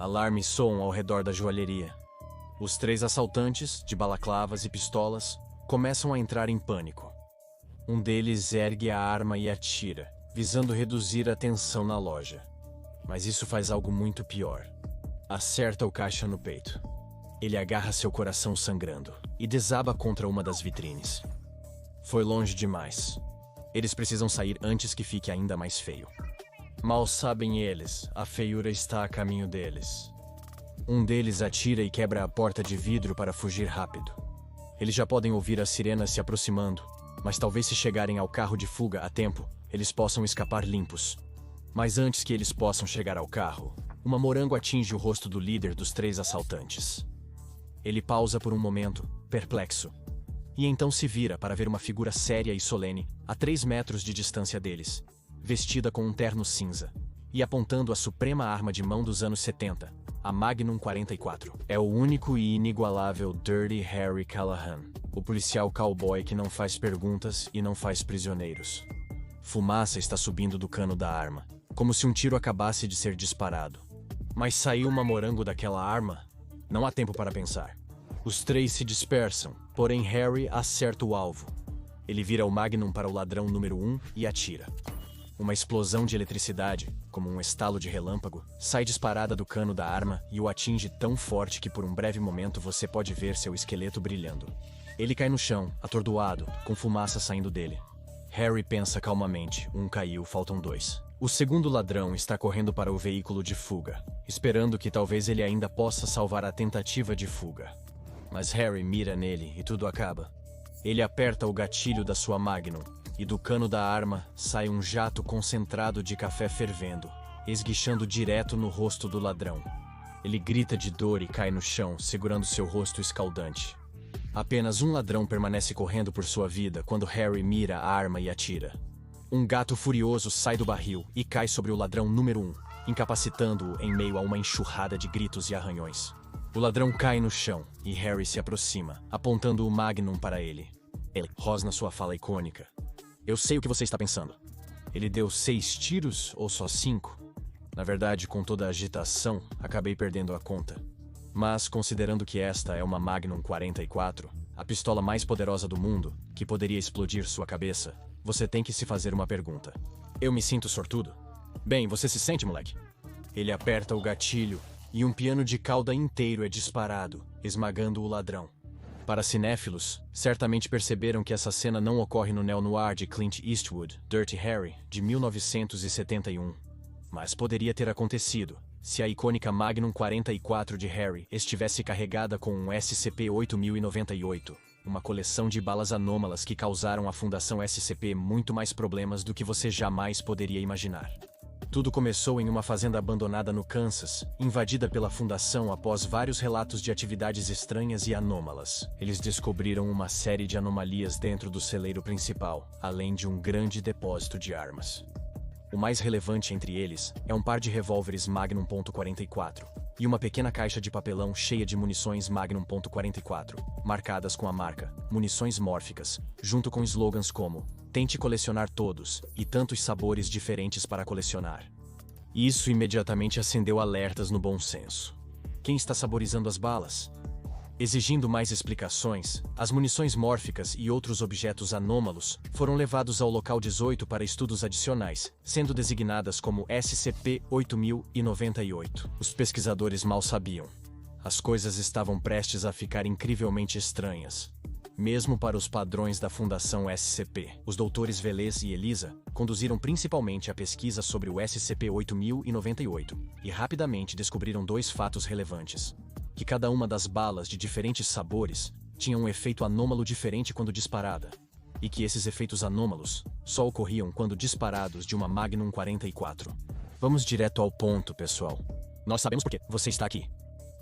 Alarmes soam ao redor da joalheria. Os 3 assaltantes, de balaclavas e pistolas, começam a entrar em pânico. Um deles ergue a arma e atira, visando reduzir a tensão na loja. Mas isso faz algo muito pior. Acerta o caixa no peito. Ele agarra seu coração sangrando e desaba contra uma das vitrines. Foi longe demais. Eles precisam sair antes que fique ainda mais feio. Mal sabem eles, a feiura está a caminho deles. Um deles atira e quebra a porta de vidro para fugir rápido. Eles já podem ouvir as sirenas se aproximando, mas talvez se chegarem ao carro de fuga a tempo, eles possam escapar limpos. Mas antes que eles possam chegar ao carro, uma morango atinge o rosto do líder dos 3 assaltantes. Ele pausa por um momento, perplexo, e então se vira para ver uma figura séria e solene, a 3 metros de distância deles, vestida com um terno cinza, e apontando a suprema arma de mão dos anos 70, a Magnum 44. É o único e inigualável Dirty Harry Callahan, o policial cowboy que não faz perguntas e não faz prisioneiros. Fumaça está subindo do cano da arma, como se um tiro acabasse de ser disparado. Mas saiu uma morango daquela arma? Não há tempo para pensar. Os 3 se dispersam, porém Harry acerta o alvo. Ele vira o Magnum para o ladrão número 1 e atira. Uma explosão de eletricidade, como um estalo de relâmpago, sai disparada do cano da arma e o atinge tão forte que por um breve momento você pode ver seu esqueleto brilhando. Ele cai no chão, atordoado, com fumaça saindo dele. Harry pensa calmamente, um caiu, faltam 2. O segundo ladrão está correndo para o veículo de fuga, esperando que talvez ele ainda possa salvar a tentativa de fuga. Mas Harry mira nele e tudo acaba. Ele aperta o gatilho da sua Magnum, e do cano da arma sai um jato concentrado de café fervendo, esguichando direto no rosto do ladrão. Ele grita de dor e cai no chão, segurando seu rosto escaldante. Apenas um ladrão permanece correndo por sua vida quando Harry mira a arma e atira. Um gato furioso sai do barril e cai sobre o ladrão número 1, incapacitando-o em meio a uma enxurrada de gritos e arranhões. O ladrão cai no chão e Harry se aproxima, apontando o Magnum para ele. Ele rosna sua fala icônica. Eu sei o que você está pensando. Ele deu 6 tiros ou só 5? Na verdade, com toda a agitação, acabei perdendo a conta. Mas, considerando que esta é uma Magnum 44, a pistola mais poderosa do mundo, que poderia explodir sua cabeça, você tem que se fazer uma pergunta. Eu me sinto sortudo? Bem, você se sente, moleque? Ele aperta o gatilho e um piano de cauda inteiro é disparado, esmagando o ladrão. Para cinéfilos, certamente perceberam que essa cena não ocorre no neo-noir de Clint Eastwood, Dirty Harry, de 1971. Mas poderia ter acontecido, se a icônica Magnum 44 de Harry estivesse carregada com um SCP-8098, uma coleção de balas anômalas que causaram à Fundação SCP muito mais problemas do que você jamais poderia imaginar. Tudo começou em uma fazenda abandonada no Kansas, invadida pela Fundação após vários relatos de atividades estranhas e anômalas. Eles descobriram uma série de anomalias dentro do celeiro principal, além de um grande depósito de armas. O mais relevante entre eles é um par de revólveres Magnum .44 e uma pequena caixa de papelão cheia de munições Magnum .44, marcadas com a marca Munições Mórficas, junto com slogans como "Tente colecionar todos" e "Tantos sabores diferentes para colecionar". Isso imediatamente acendeu alertas no bom senso. Quem está saborizando as balas? Exigindo mais explicações, as munições mórficas e outros objetos anômalos foram levados ao local 18 para estudos adicionais, sendo designadas como SCP-8098. Os pesquisadores mal sabiam. As coisas estavam prestes a ficar incrivelmente estranhas. Mesmo para os padrões da Fundação SCP, os doutores Velez e Elisa conduziram principalmente a pesquisa sobre o SCP-8098 e rapidamente descobriram 2 fatos relevantes. Que cada uma das balas de diferentes sabores tinha um efeito anômalo diferente quando disparada, e que esses efeitos anômalos só ocorriam quando disparados de uma Magnum 44. Vamos direto ao ponto, pessoal. Nós sabemos por que você está aqui.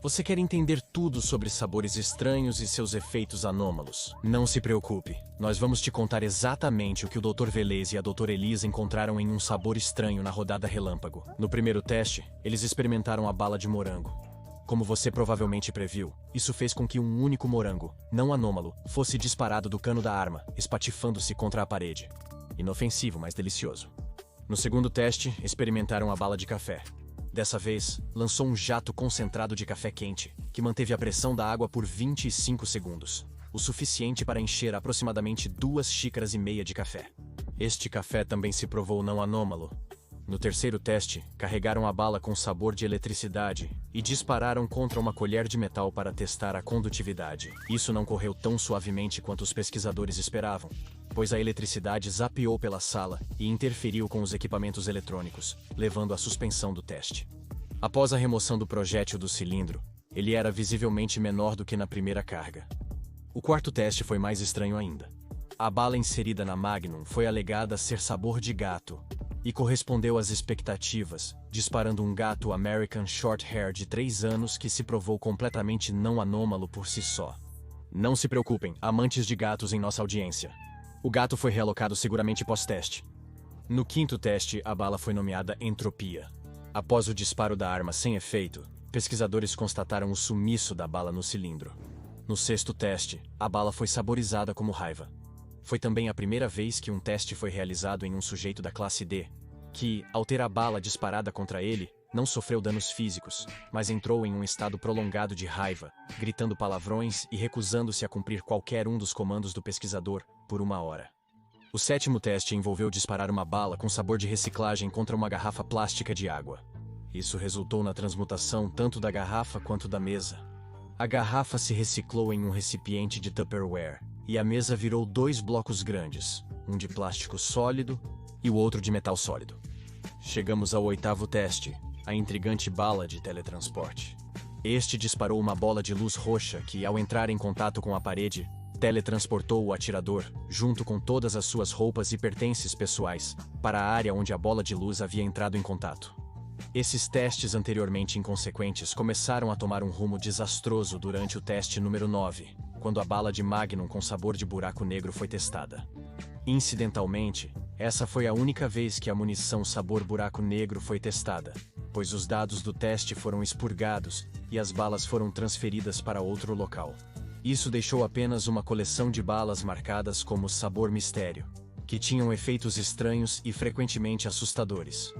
Você quer entender tudo sobre sabores estranhos e seus efeitos anômalos. Não se preocupe, nós vamos te contar exatamente o que o Dr. Velez e a Dra. Elisa encontraram em um sabor estranho na rodada relâmpago. No primeiro teste, eles experimentaram a bala de morango. Como você provavelmente previu, isso fez com que um único morango, não anômalo, fosse disparado do cano da arma, espatifando-se contra a parede. Inofensivo, mas delicioso. No segundo teste, experimentaram a bala de café. Dessa vez, lançou um jato concentrado de café quente, que manteve a pressão da água por 25 segundos, o suficiente para encher aproximadamente 2,5 xícaras de café. Este café também se provou não anômalo. No terceiro teste, carregaram a bala com sabor de eletricidade e dispararam contra uma colher de metal para testar a condutividade. Isso não correu tão suavemente quanto os pesquisadores esperavam, pois a eletricidade zapeou pela sala e interferiu com os equipamentos eletrônicos, levando à suspensão do teste. Após a remoção do projétil do cilindro, ele era visivelmente menor do que na primeira carga. O quarto teste foi mais estranho ainda. A bala inserida na Magnum foi alegada ser sabor de gato, e correspondeu às expectativas, disparando um gato American Shorthair de 3 anos que se provou completamente não anômalo por si só. Não se preocupem, amantes de gatos em nossa audiência. O gato foi realocado seguramente pós-teste. No quinto teste, a bala foi nomeada Entropia. Após o disparo da arma sem efeito, pesquisadores constataram o sumiço da bala no cilindro. No sexto teste, a bala foi saborizada como raiva. Foi também a primeira vez que um teste foi realizado em um sujeito da classe D, que, ao ter a bala disparada contra ele, não sofreu danos físicos, mas entrou em um estado prolongado de raiva, gritando palavrões e recusando-se a cumprir qualquer um dos comandos do pesquisador por 1 hora. O sétimo teste envolveu disparar uma bala com sabor de reciclagem contra uma garrafa plástica de água. Isso resultou na transmutação tanto da garrafa quanto da mesa. A garrafa se reciclou em um recipiente de Tupperware, e a mesa virou 2 blocos grandes, um de plástico sólido e o outro de metal sólido. Chegamos ao oitavo teste, a intrigante bala de teletransporte. Este disparou uma bola de luz roxa que, ao entrar em contato com a parede, teletransportou o atirador, junto com todas as suas roupas e pertences pessoais, para a área onde a bola de luz havia entrado em contato. Esses testes anteriormente inconsequentes começaram a tomar um rumo desastroso durante o teste número 9, quando a bala de Magnum com sabor de buraco negro foi testada. Incidentalmente, essa foi a única vez que a munição sabor buraco negro foi testada, pois os dados do teste foram expurgados e as balas foram transferidas para outro local. Isso deixou apenas uma coleção de balas marcadas como sabor mistério, que tinham efeitos estranhos e frequentemente assustadores.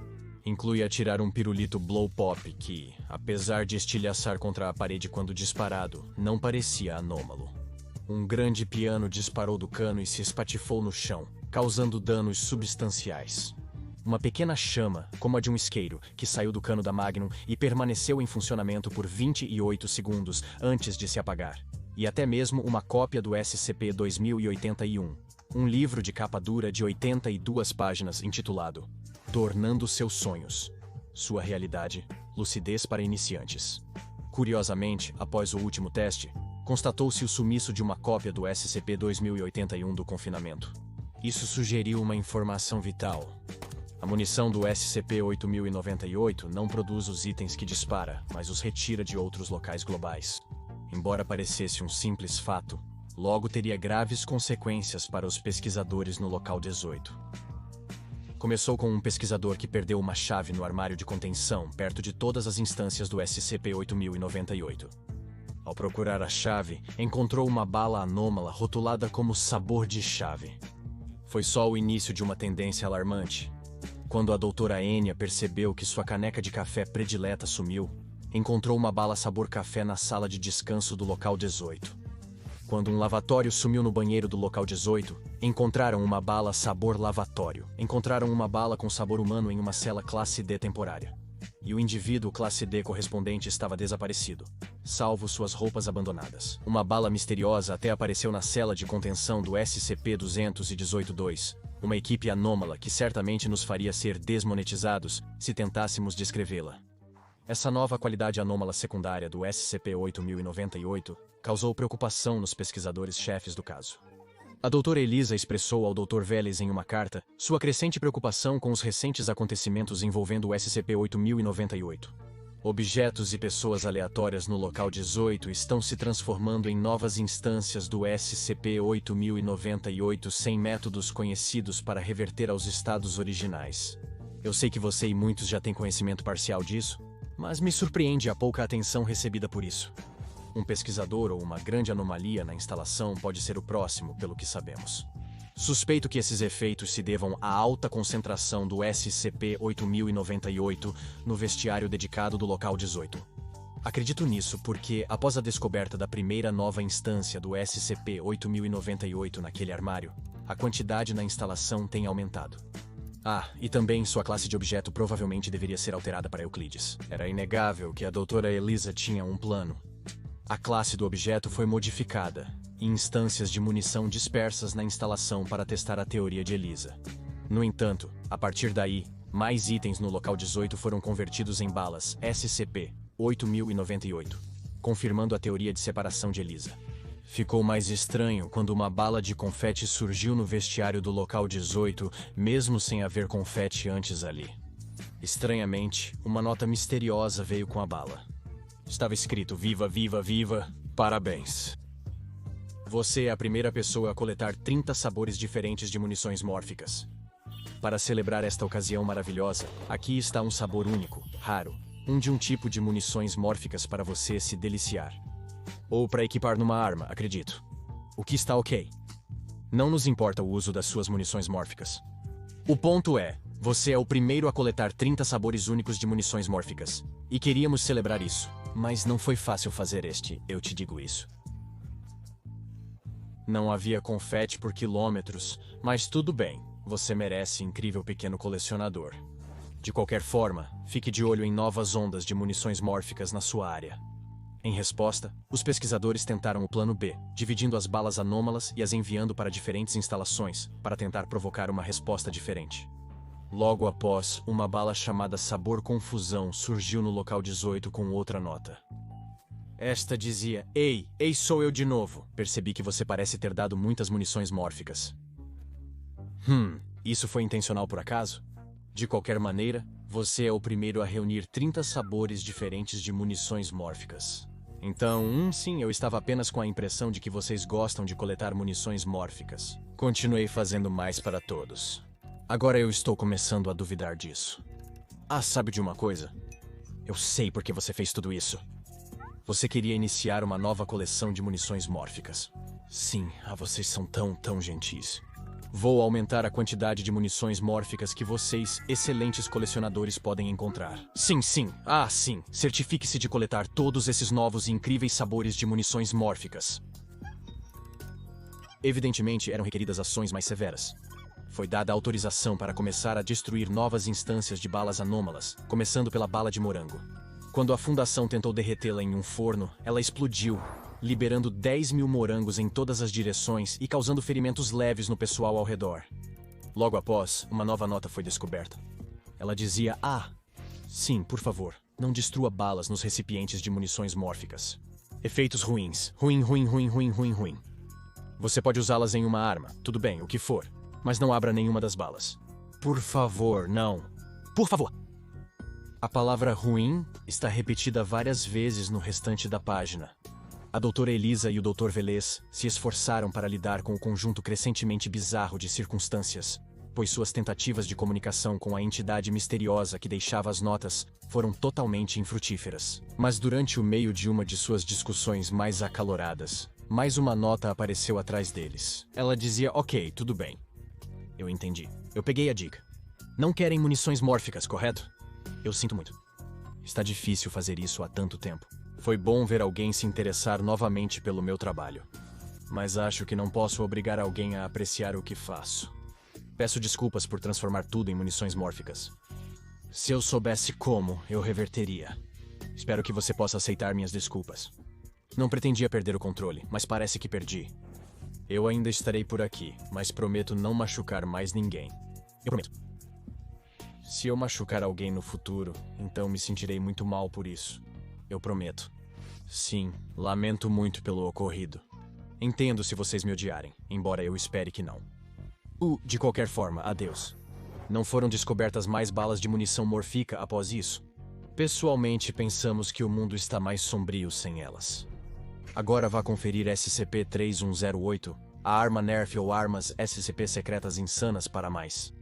Inclui atirar um pirulito blow pop que, apesar de estilhaçar contra a parede quando disparado, não parecia anômalo. Um grande piano disparou do cano e se espatifou no chão, causando danos substanciais. Uma pequena chama, como a de um isqueiro, que saiu do cano da Magnum e permaneceu em funcionamento por 28 segundos antes de se apagar. E até mesmo uma cópia do SCP-2081, um livro de capa dura de 82 páginas intitulado Tornando Seus Sonhos. Sua realidade, lucidez para iniciantes. Curiosamente, após o último teste, constatou-se o sumiço de uma cópia do SCP-2081 do confinamento. Isso sugeriu uma informação vital. A munição do SCP-8098 não produz os itens que dispara, mas os retira de outros locais globais. Embora parecesse um simples fato, logo teria graves consequências para os pesquisadores no local 18. Começou com um pesquisador que perdeu uma chave no armário de contenção perto de todas as instâncias do SCP-8098. Ao procurar a chave, encontrou uma bala anômala rotulada como sabor de chave. Foi só o início de uma tendência alarmante. Quando a doutora Enya percebeu que sua caneca de café predileta sumiu, encontrou uma bala sabor café na sala de descanso do local 18. Quando um lavatório sumiu no banheiro do local 18, encontraram uma bala sabor lavatório. Encontraram uma bala com sabor humano em uma cela classe D temporária. E o indivíduo classe D correspondente estava desaparecido, salvo suas roupas abandonadas. Uma bala misteriosa até apareceu na cela de contenção do SCP-218-2, uma equipe anômala que certamente nos faria ser desmonetizados se tentássemos descrevê-la. Essa nova qualidade anômala secundária do SCP-8098 causou preocupação nos pesquisadores-chefes do caso. A doutora Elisa expressou ao Dr. Vélez em uma carta sua crescente preocupação com os recentes acontecimentos envolvendo o SCP-8098. Objetos e pessoas aleatórias no local 18 estão se transformando em novas instâncias do SCP-8098 sem métodos conhecidos para reverter aos estados originais. Eu sei que você e muitos já têm conhecimento parcial disso, mas me surpreende a pouca atenção recebida por isso. Um pesquisador ou uma grande anomalia na instalação pode ser o próximo, pelo que sabemos. Suspeito que esses efeitos se devam à alta concentração do SCP-8098 no vestiário dedicado do Local 18. Acredito nisso porque, após a descoberta da primeira nova instância do SCP-8098 naquele armário, a quantidade na instalação tem aumentado. E também sua classe de objeto provavelmente deveria ser alterada para Euclides. Era inegável que a doutora Elisa tinha um plano. A classe do objeto foi modificada, e instâncias de munição dispersas na instalação para testar a teoria de Elisa. No entanto, a partir daí, mais itens no Local 18 foram convertidos em balas SCP-8098, confirmando a teoria de separação de Elisa. Ficou mais estranho quando uma bala de confete surgiu no vestiário do Local 18, mesmo sem haver confete antes ali. Estranhamente, uma nota misteriosa veio com a bala. Estava escrito: "Viva, viva, viva, parabéns. Você é a primeira pessoa a coletar 30 sabores diferentes de munições mórficas. Para celebrar esta ocasião maravilhosa, aqui está um sabor único, raro, de um tipo de munições mórficas para você se deliciar. Ou para equipar numa arma, acredito. O que está ok. Não nos importa o uso das suas munições mórficas. O ponto é, você é o primeiro a coletar 30 sabores únicos de munições mórficas. E queríamos celebrar isso, mas não foi fácil fazer eu te digo isso. Não havia confete por quilômetros, mas tudo bem, você merece, incrível pequeno colecionador. De qualquer forma, fique de olho em novas ondas de munições mórficas na sua área." Em resposta, os pesquisadores tentaram o plano B, dividindo as balas anômalas e as enviando para diferentes instalações, para tentar provocar uma resposta diferente. Logo após, uma bala chamada Sabor Confusão surgiu no Local 18 com outra nota. Esta dizia: Ei, sou eu de novo. Percebi que você parece ter dado muitas munições mórficas. Isso foi intencional por acaso? De qualquer maneira, você é o primeiro a reunir 30 sabores diferentes de munições mórficas. Então, sim, eu estava apenas com a impressão de que vocês gostam de coletar munições mórficas. Continuei fazendo mais para todos. Agora eu estou começando a duvidar disso. Sabe de uma coisa? Eu sei por que você fez tudo isso. Você queria iniciar uma nova coleção de munições mórficas. Sim, vocês são tão gentis. Vou aumentar a quantidade de munições mórficas que vocês, excelentes colecionadores, podem encontrar. Sim. Certifique-se de coletar todos esses novos e incríveis sabores de munições mórficas. Evidentemente, eram requeridas ações mais severas. Foi dada autorização para começar a destruir novas instâncias de balas anômalas, começando pela bala de morango. Quando a fundação tentou derretê-la em um forno, ela explodiu, liberando 10.000 morangos em todas as direções e causando ferimentos leves no pessoal ao redor. Logo após, uma nova nota foi descoberta. Ela dizia: sim, por favor, não destrua balas nos recipientes de munições mórficas. Efeitos ruins. Ruim. Você pode usá-las em uma arma, tudo bem, o que for, mas não abra nenhuma das balas. Por favor, não. Por favor! A palavra ruim está repetida várias vezes no restante da página. A doutora Elisa e o Dr. Velez se esforçaram para lidar com o conjunto crescentemente bizarro de circunstâncias, pois suas tentativas de comunicação com a entidade misteriosa que deixava as notas foram totalmente infrutíferas. Mas durante o meio de uma de suas discussões mais acaloradas, mais uma nota apareceu atrás deles. Ela dizia: ok, tudo bem. Eu entendi. Eu peguei a dica. Não querem munições mórficas, correto? Eu sinto muito. Está difícil fazer isso há tanto tempo. Foi bom ver alguém se interessar novamente pelo meu trabalho. Mas acho que não posso obrigar alguém a apreciar o que faço. Peço desculpas por transformar tudo em munições mórficas. Se eu soubesse como, eu reverteria. Espero que você possa aceitar minhas desculpas. Não pretendia perder o controle, mas parece que perdi. Eu ainda estarei por aqui, mas prometo não machucar mais ninguém. Eu prometo. Se eu machucar alguém no futuro, então me sentirei muito mal por isso. Eu prometo. Sim, lamento muito pelo ocorrido. Entendo se vocês me odiarem, embora eu espere que não. De qualquer forma, adeus. Não foram descobertas mais balas de munição mórfica após isso? Pessoalmente, pensamos que o mundo está mais sombrio sem elas. Agora vá conferir SCP-3108, a arma Nerf ou armas SCP secretas insanas para mais.